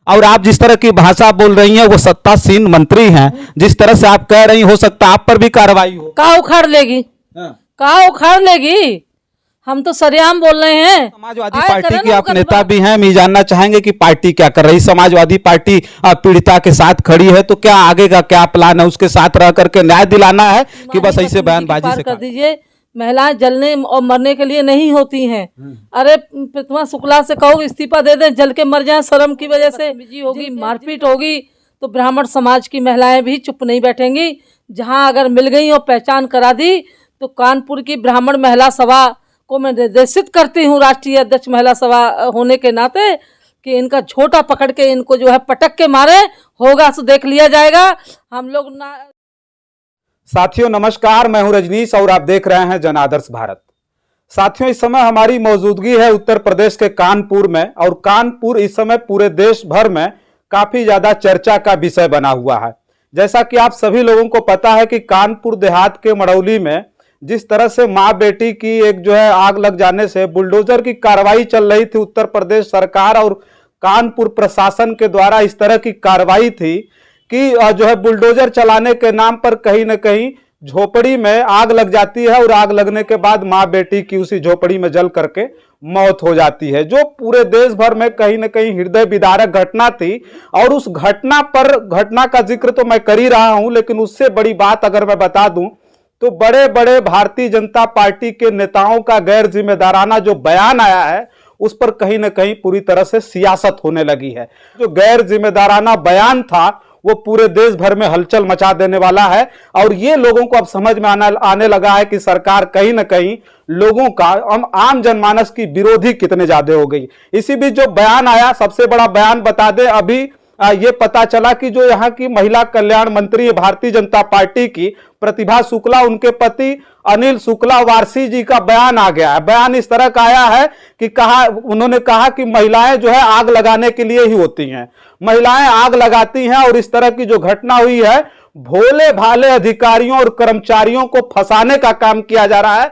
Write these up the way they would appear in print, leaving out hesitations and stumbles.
और आप जिस तरह की भाषा बोल रही हैं वो सत्तासीन मंत्री हैं, जिस तरह से आप कह रही हो सकता है आप पर भी कार्रवाई हो। कहाँ उखाड़ लेगी? कहाँ उखाड़ लेगी? हम तो सरेआम बोल रहे हैं। समाजवादी पार्टी के आप नेता भी हैं, मैं जानना चाहेंगे कि पार्टी क्या कर रही है। समाजवादी पार्टी पीड़िता के साथ खड़ी है, तो क्या आगे का क्या प्लान है? उसके साथ रह करके न्याय दिलाना है कि बस ऐसे बयानबाजी से कर दीजिए? महिलाएं जलने और मरने के लिए नहीं होती हैं। अरे प्रतिमा शुक्ला से कहो इस्तीफा दे दें, जल के मर जाएं शर्म की वजह से। होगी, मारपीट होगी तो ब्राह्मण समाज की महिलाएं भी चुप नहीं बैठेंगी। जहां अगर मिल गई और पहचान करा दी तो कानपुर की ब्राह्मण महिला सभा को मैं निर्देशित करती हूँ, राष्ट्रीय अध्यक्ष महिला सभा होने के नाते, कि इनका झोटा पकड़ के इनको जो है पटक के मारे। होगा तो देख लिया जाएगा। हम लोग ना। साथियों नमस्कार, मैं हूं रजनीश और आप देख रहे हैं जन आदर्श भारत। साथियों इस समय हमारी मौजूदगी है उत्तर प्रदेश के कानपुर में, और कानपुर इस समय पूरे देश भर में काफी ज्यादा चर्चा का विषय बना हुआ है। जैसा कि आप सभी लोगों को पता है कि कानपुर देहात के मड़ौली में जिस तरह से माँ बेटी की एक जो है आग लग जाने से बुलडोजर की कार्रवाई चल रही थी, उत्तर प्रदेश सरकार और कानपुर प्रशासन के द्वारा इस तरह की कार्रवाई थी कि जो है बुलडोजर चलाने के नाम पर कहीं न कहीं झोपड़ी में आग लग जाती है, और आग लगने के बाद माँ बेटी की उसी झोपड़ी में जल करके मौत हो जाती है, जो पूरे देश भर में कहीं न कहीं हृदय विदारक घटना थी। और उस घटना का जिक्र तो मैं कर ही रहा हूं, लेकिन उससे बड़ी बात अगर मैं बता दूं तो बड़े बड़े भारतीय जनता पार्टी के नेताओं का गैर जिम्मेदाराना जो बयान आया है उस पर कहीं न कहीं पूरी तरह से सियासत होने लगी है। जो गैर जिम्मेदाराना बयान था वो पूरे देश भर में हलचल मचा देने वाला है, और ये लोगों को अब समझ में आने लगा है कि सरकार कहीं न कहीं लोगों का आम जनमानस की विरोधी कितने ज्यादा हो गई। इसी बीच जो बयान आया, सबसे बड़ा बयान बता दें, अभी ये पता चला कि जो यहाँ की महिला कल्याण मंत्री है भारतीय जनता पार्टी की प्रतिभा शुक्ला, उनके पति अनिल शुक्ला वारसी जी का बयान आ गया है। बयान इस तरह का आया है कि उन्होंने कहा कि महिलाएं जो है आग लगाने के लिए ही होती हैं, महिलाएं आग लगाती हैं, और इस तरह की जो घटना हुई है भोले भाले अधिकारियों और कर्मचारियों को फंसाने का काम किया जा रहा है।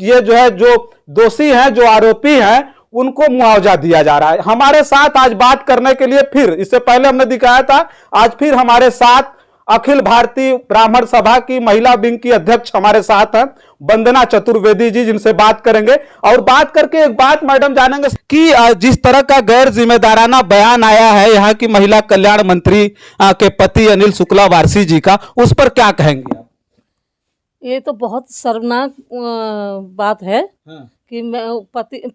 ये जो है जो दोषी हैं, जो आरोपी हैं, उनको मुआवजा दिया जा रहा है। हमारे साथ आज बात करने के लिए, फिर इससे पहले हमने दिखाया था, आज फिर हमारे साथ अखिल भारतीय ब्राह्मण सभा की महिला विंग की अध्यक्ष हमारे साथ हैं वंदना चतुर्वेदी जी, जिनसे बात करेंगे। और बात करके एक बात मैडम जानेंगे कि जिस तरह का गैर जिम्मेदाराना बयान आया है यहाँ की महिला कल्याण मंत्री के पति अनिल शुक्ला वारसी जी का, उस पर क्या कहेंगे आप? ये तो बहुत शर्मनाक बात है। हाँ। कि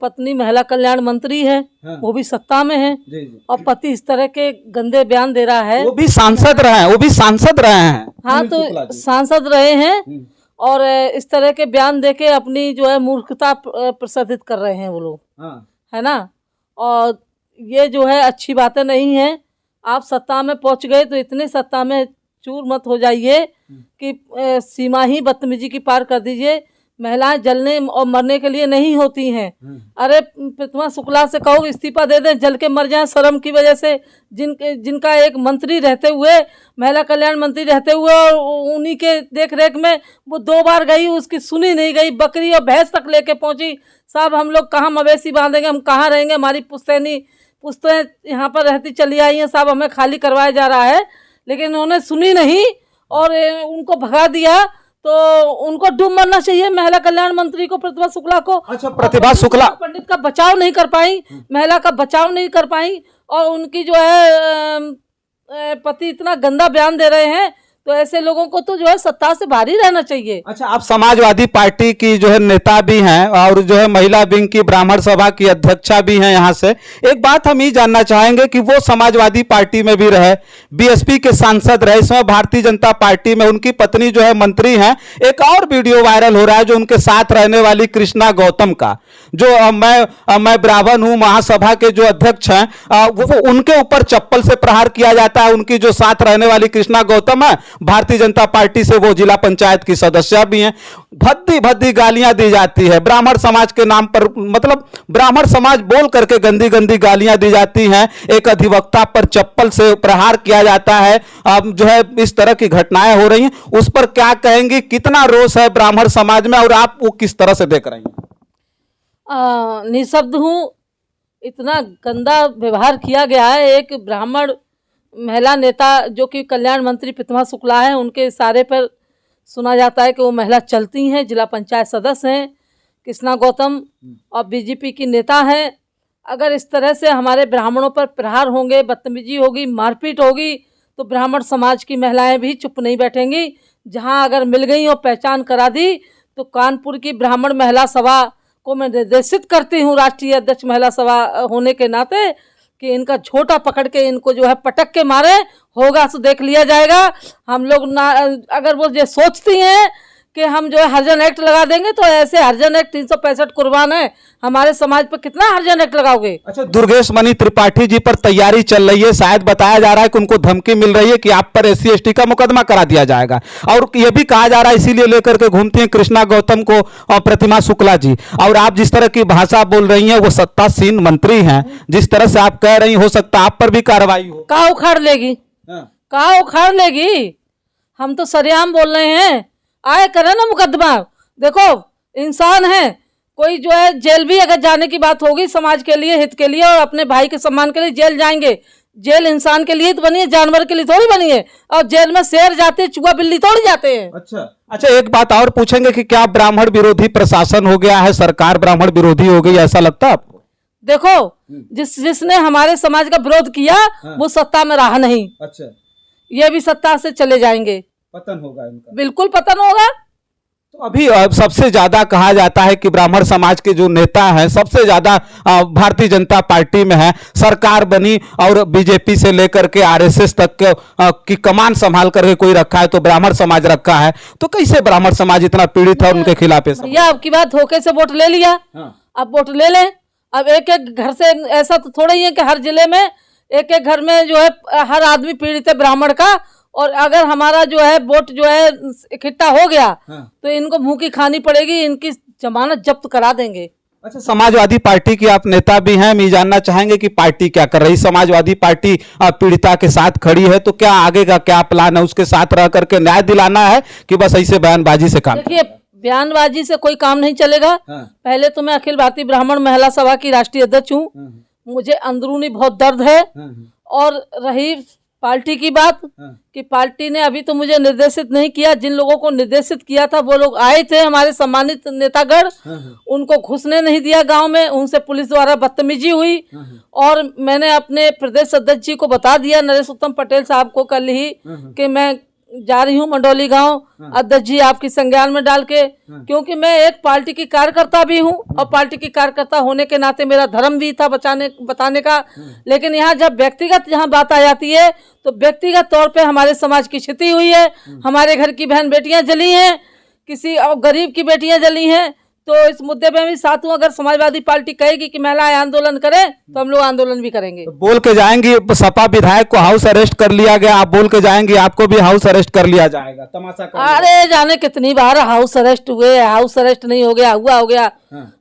पत्नी महिला कल्याण मंत्री है। हाँ। वो भी सत्ता में है। जी जी। और पति इस तरह के गंदे बयान दे रहा है। वो भी सांसद रहे हैं। हाँ, तो सांसद रहे हैं और इस तरह के बयान देके अपनी जो है मूर्खता प्रदर्शित कर रहे हैं वो लोग। हाँ। है ना। और ये जो है अच्छी बातें नहीं है। आप सत्ता में पहुंच गए तो इतने सत्ता में चूर मत हो जाइए कि सीमा ही बदतमीजी की पार कर दीजिए। महिलाएं जलने और मरने के लिए नहीं होती हैं। अरे प्रतिमा शुक्ला से कहो इस्तीफा दे दें, जल के मर जाएं शर्म की वजह से। जिनका एक मंत्री रहते हुए, महिला कल्याण मंत्री रहते हुए, और उन्हीं के देख रेख में वो 2 बार गई, उसकी सुनी नहीं गई। बकरी और भैंस तक लेके पहुंची। साहब हम लोग कहाँ मवेशी बांधेंगे, हम कहाँ रहेंगे, हमारी पुश्तें यहाँ पर रहती चली आई हैं, साहब हमें खाली करवाया जा रहा है। लेकिन उन्होंने सुनी नहीं और उनको भगा दिया। तो उनको डूब मरना चाहिए महिला कल्याण मंत्री को, प्रतिभा शुक्ला को। अच्छा, प्रतिभा शुक्ला पंडित का बचाव नहीं कर पाई, महिला का बचाव नहीं कर पाई, और उनकी जो है पति इतना गंदा बयान दे रहे हैं, तो ऐसे लोगों को तो जो है सत्ता से बाहर ही रहना चाहिए। अच्छा, आप समाजवादी पार्टी की जो है नेता भी हैं और जो है महिला विंग की ब्राह्मण सभा की अध्यक्षा भी हैं। यहाँ से एक बात हम ये जानना चाहेंगे कि वो समाजवादी पार्टी में भी रहे, बीएसपी के सांसद रहे, इसमें भारतीय जनता पार्टी में उनकी पत्नी जो है मंत्री हैं। एक और वीडियो वायरल हो रहा है जो उनके साथ रहने वाली कृष्णा गौतम का, जो मैं ब्राह्मण हूं महासभा के जो अध्यक्ष हैं, वो उनके ऊपर चप्पल से प्रहार किया जाता है। उनकी जो साथ रहने वाली कृष्णा गौतम है, भारतीय जनता पार्टी से वो जिला पंचायत की सदस्य भी हैं। भद्दी भद्दी गालियां दी जाती है ब्राह्मण समाज के नाम पर, मतलब ब्राह्मण समाज बोल करके गंदी गंदी गालियां दी जाती हैं। एक अधिवक्ता पर चप्पल से प्रहार किया जाता है। अब जो है इस तरह की घटनाएं हो रही हैं, उस पर क्या कहेंगी? कितना रोष है ब्राह्मण समाज में और आप वो किस तरह से देख रही हैं? निःशब्द हूँ। इतना गंदा व्यवहार किया गया है। एक ब्राह्मण महिला नेता जो कि कल्याण मंत्री प्रतिमा शुक्ला है, उनके इशारे पर सुना जाता है कि वो महिला चलती हैं, जिला पंचायत सदस्य हैं कृष्णा गौतम और बीजेपी की नेता हैं। अगर इस तरह से हमारे ब्राह्मणों पर प्रहार होंगे, बदतमीजी होगी, मारपीट होगी, तो ब्राह्मण समाज की महिलाएं भी चुप नहीं बैठेंगी। जहां अगर मिल गई और पहचान करा दी तो कानपुर की ब्राह्मण महिला सभा को मैं निर्देशित करती हूं, राष्ट्रीय अध्यक्ष महिला सभा होने के नाते, कि इनका झोटा पकड़ के इनको जो है पटक के मारे, होगा तो देख लिया जाएगा। हम लोग ना, अगर वो ये सोचती हैं कि हम जो है हरिजन एक्ट लगा देंगे, तो ऐसे हरिजन एक्ट 365 कुर्बान है, हमारे समाज पर कितना हरिजन एक्ट लगाओगे। अच्छा, दुर्गेश मणि त्रिपाठी जी पर तैयारी चल रही है, शायद बताया जा रहा है कि उनको धमकी मिल रही है कि आप पर SC ST का मुकदमा करा दिया जाएगा, और यह भी कहा जा रहा है इसीलिए लेकर के घूमती हैं कृष्णा गौतम को और प्रतिमा शुक्ला जी। और आप जिस तरह की भाषा बोल रही हैं, वो सत्तासीन मंत्री हैं, जिस तरह से आप कह रही, हो सकता आप पर भी कार्रवाई हो। कहाँ उखाड़ लेगी, कहाँ उखाड़ लेगी। हम तो सरेआम बोल रहे हैं, आए करे ना मुकदमा। देखो इंसान है, कोई जो है जेल भी अगर जाने की बात होगी समाज के लिए, हित के लिए और अपने भाई के सम्मान के लिए जेल जाएंगे। जेल इंसान के लिए तो बनी है, जानवर के लिए थोड़ी बनी है। और जेल में शेर जाते हैं, चूहा बिल्ली थोड़ी जाते हैं। अच्छा, एक बात और पूछेंगे कि क्या ब्राह्मण विरोधी प्रशासन हो गया है, सरकार ब्राह्मण विरोधी हो गई, ऐसा लगता है आपको? देखो जिसने हमारे समाज का विरोध किया वो सत्ता में रहा नहीं। अच्छा, ये भी सत्ता से चले जाएंगे, पतन होगा इनका, बिल्कुल पतन होगा। तो अभी सबसे ज्यादा कहा जाता है कि ब्राह्मण समाज के जो नेता हैं सबसे ज्यादा भारतीय जनता पार्टी में है, सरकार बनी और बीजेपी से लेकर के RSS तक की कमान संभाल करके कोई रखा है तो ब्राह्मण समाज रखा है। तो कैसे ब्राह्मण समाज इतना पीड़ित है, उनके खिलाफ है? भैया आपकी बात धोखे से वोट ले लिया, अब वोट ले लें। अब एक एक घर से, ऐसा तो थोड़ा ही है कि हर जिले में एक एक घर में जो है हर आदमी पीड़ित है ब्राह्मण का, और अगर हमारा जो है वोट जो है इकट्ठा हो गया तो इनको मुंह की खानी पड़ेगी, इनकी जमानत जब्त करा देंगे। अच्छा, समाजवादी पार्टी की आप नेता भी हैं, हम ये जानना चाहेंगे कि पार्टी क्या कर रही है। समाजवादी पार्टी पीड़िता के साथ खड़ी है, तो क्या आगे का क्या प्लान है, उसके साथ रह करके न्याय दिलाना है कि बस ऐसे बयानबाजी से काम? देखिए, बयानबाजी से कोई काम नहीं चलेगा। पहले तो मैं अखिल भारतीय ब्राह्मण महिला सभा की राष्ट्रीय अध्यक्ष हूँ, मुझे अंदरूनी बहुत दर्द है। और रही पार्टी की बात, कि पार्टी ने अभी तो मुझे निर्देशित नहीं किया, जिन लोगों को निर्देशित किया था वो लोग आए थे, हमारे सम्मानित नेतागण, उनको घुसने नहीं दिया गांव में, उनसे पुलिस द्वारा बदतमीजी हुई। और मैंने अपने प्रदेश अध्यक्ष जी को बता दिया, नरेश उत्तम पटेल साहब को, कल ही, कि मैं जा रही हूँ मंडौली गांव, अध्यक्ष जी आपकी संज्ञान में डाल के, क्योंकि मैं एक पार्टी की कार्यकर्ता भी हूँ और पार्टी की कार्यकर्ता होने के नाते मेरा धर्म भी था बताने का। लेकिन यहाँ जब व्यक्तिगत यहाँ बात आ जाती है तो व्यक्तिगत तौर पे हमारे समाज की क्षति हुई है, हमारे घर की बहन बेटियां जली हैं, किसी और गरीब की बेटियां जली हैं। तो इस मुद्दे पे भी साथ हूँ। अगर समाजवादी पार्टी कहेगी कि महिलाएं आंदोलन करें तो हम लोग आंदोलन भी करेंगे। तो बोल के जाएंगी, सपा विधायक को हाउस अरेस्ट कर लिया गया, आप बोल के जाएंगी आपको भी हाउस अरेस्ट कर लिया जाएगा, तमाशा कर? अरे जाने कितनी बार हाउस अरेस्ट हुए, हाउस अरेस्ट नहीं हो गया, हुआ हो गया।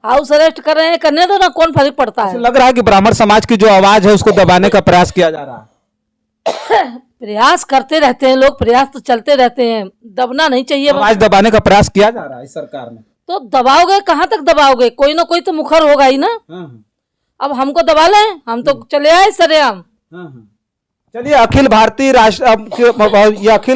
हाउस अरेस्ट कर रहे हैं, करने दो ना, कौन फर्क पड़ता है। लग रहा है कि ब्राह्मण समाज की जो आवाज है उसको दबाने का प्रयास किया जा रहा है। प्रयास करते रहते हैं लोग, प्रयास तो चलते रहते हैं, दबना नहीं चाहिए। आवाज दबाने का प्रयास किया जा रहा है इस सरकार में। तो दबाओगे, कहाँ तक दबाओगे, कोई ना कोई तो मुखर होगा ही ना। अब हमको दबा लें, हम तो चले आए सरेआम। चलिए, अखिल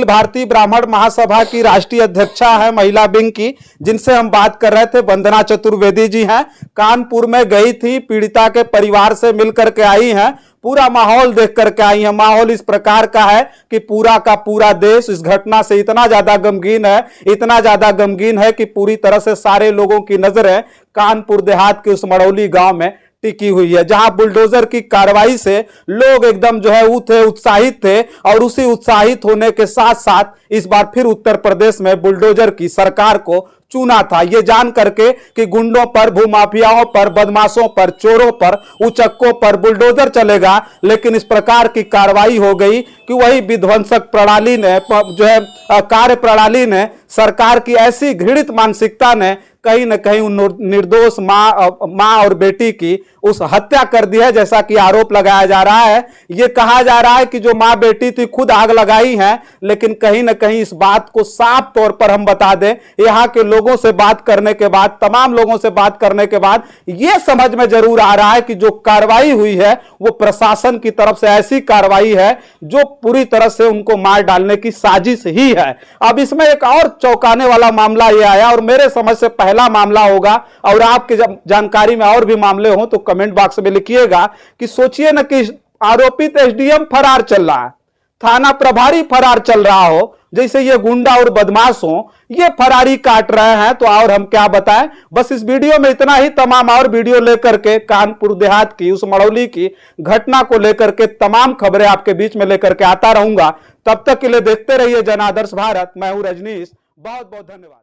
भारतीय ब्राह्मण महासभा की राष्ट्रीय अध्यक्षा है महिला विंग की, जिनसे हम बात कर रहे थे, वंदना चतुर्वेदी जी हैं। कानपुर में गई थी, पीड़िता के परिवार से मिलकर के आई हैं, पूरा माहौल देख करके आई है। माहौल इस प्रकार का है कि पूरा का पूरा देश इस घटना से इतना ज्यादा गमगीन है, इतना ज्यादा गमगीन है कि पूरी तरह से सारे लोगों की नजरें कानपुर देहात के उस मड़ौली गांव में टिकी हुई है, जहां बुलडोजर की कार्रवाई से लोग एकदम जो है उत्साहित थे। और उसी उत्साहित होने के साथ साथ इस बार फिर उत्तर प्रदेश में बुलडोजर की सरकार को चुना था, ये जान करके कि गुंडों पर, भूमाफियाओं पर, बदमाशों पर, चोरों पर, उचक्कों पर बुलडोजर चलेगा। लेकिन इस प्रकार की कार्रवाई हो गई कि वही विध्वंसक प्रणाली ने, जो है कार्य प्रणाली ने, सरकार की ऐसी घृणित मानसिकता ने कहीं न कहीं उन निर्दोष माँ और बेटी की उस हत्या कर दी है, जैसा कि आरोप लगाया जा रहा है। ये कहा जा रहा है कि जो माँ बेटी थी खुद आग लगाई है, लेकिन कहीं न कहीं इस बात को साफ तौर पर हम बता दें, यहाँ के लोगों से बात करने के बाद, तमाम लोगों से बात करने के बाद यह समझ में जरूर आ रहा है कि जो कार्रवाई हुई है वो प्रशासन की तरफ से ऐसी कार्रवाई है जो पूरी तरह से उनको मार डालने की साजिश ही है। अब इसमें एक और चौंकाने वाला मामला यह आया, और मेरे समझ से पहला मामला होगा, और आपके जब जानकारी में और भी मामले हो तो कमेंट बॉक्स में लिखिएगा कि सोचिए ना कि आरोपित एसडीएम फरार चल रहा है, थाना प्रभारी फरार चल रहा हो, जैसे ये गुंडा और बदमाश हो, ये फरारी काट रहे हैं। तो और हम क्या बताएं, बस इस वीडियो में इतना ही। तमाम और वीडियो लेकर के कानपुर देहात की, उस मड़ौली की घटना को लेकर के तमाम खबरें आपके बीच में लेकर के आता रहूंगा। तब तक के लिए देखते रहिए जन आदर्श भारत। मैं हूं रजनीश, बहुत बहुत धन्यवाद।